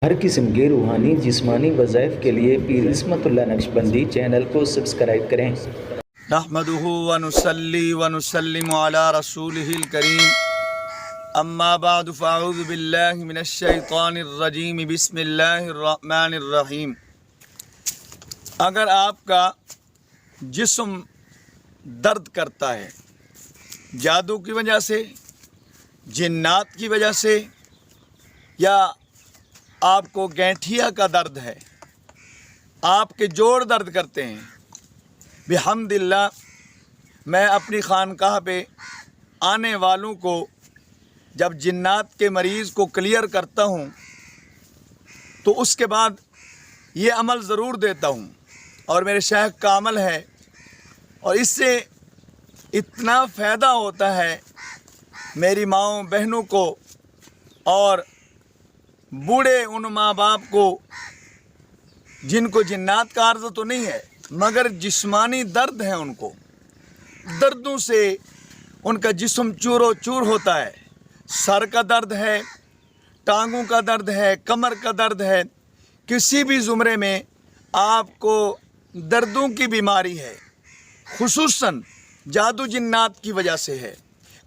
ہر قسم کے روحانی جسمانی وظائف کے لیے پیر عصمت اللہ نقشبندی چینل کو سبسکرائب کریں۔ نحمده ونصلي ونسلم على رسوله الكريم اما بعد فاعوذ باللہ من الشیطان الرجیم بسم اللہ الرحمن الرحیم۔ اگر آپ کا جسم درد کرتا ہے جادو کی وجہ سے، جنات کی وجہ سے، یا آپ کو گینٹھیا کا درد ہے، آپ کے جوڑ درد کرتے ہیں، بحمد اللہ میں اپنی خانقاہ پہ آنے والوں کو جب جنات کے مریض کو کلیئر کرتا ہوں تو اس کے بعد یہ عمل ضرور دیتا ہوں، اور میرے شیخ کا عمل ہے، اور اس سے اتنا فائدہ ہوتا ہے میری ماؤں بہنوں کو اور بوڑھے ان ماں باپ کو جن کو جنات کا عارضہ تو نہیں ہے مگر جسمانی درد ہے، ان کو دردوں سے ان کا جسم چور و چور ہوتا ہے، سر کا درد ہے، ٹانگوں کا درد ہے، کمر کا درد ہے، کسی بھی زمرے میں آپ کو دردوں کی بیماری ہے، خصوصاً جادو جنات کی وجہ سے ہے،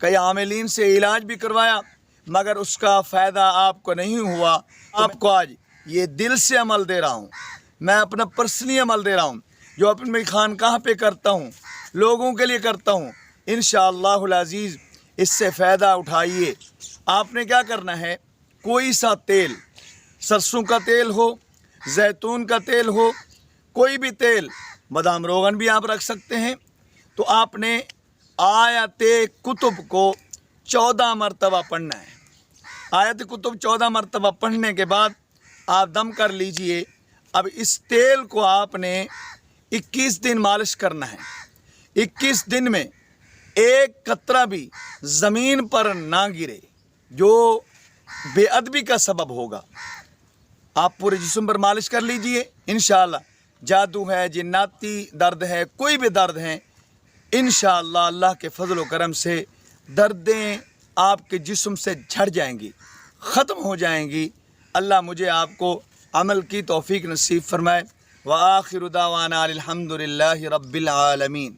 کئی عاملین سے علاج بھی کروایا مگر اس کا فائدہ آپ کو نہیں ہوا۔ آپ کو آج یہ دل سے عمل دے رہا ہوں، میں اپنا پرسنلی عمل دے رہا ہوں جو اپنی خانقاہ پہ کرتا ہوں، لوگوں کے لیے کرتا ہوں، انشاءاللہ العزیز اس سے فائدہ اٹھائیے۔ آپ نے کیا کرنا ہے، کوئی سا تیل، سرسوں کا تیل ہو، زیتون کا تیل ہو، کوئی بھی تیل، بادام روغن بھی آپ رکھ سکتے ہیں، تو آپ نے آیت کتب کو 14 مرتبہ پڑھنا ہے۔ آیت کتب 14 مرتبہ پڑھنے کے بعد آپ دم کر لیجئے۔ اب اس تیل کو آپ نے 21 دن مالش کرنا ہے۔ 21 دن میں ایک قطرہ بھی زمین پر نہ گرے جو بے ادبی کا سبب ہوگا۔ آپ پورے جسم پر مالش کر لیجئے، انشاءاللہ جادو ہے، جناتی درد ہے، کوئی بھی درد ہے، انشاءاللہ اللہ کے فضل و کرم سے دردیں آپ کے جسم سے جھڑ جائیں گی، ختم ہو جائیں گی۔ اللہ مجھے آپ کو عمل کی توفیق نصیب فرمائے۔ وآخر دعوانا الحمد للہ رب العالمین۔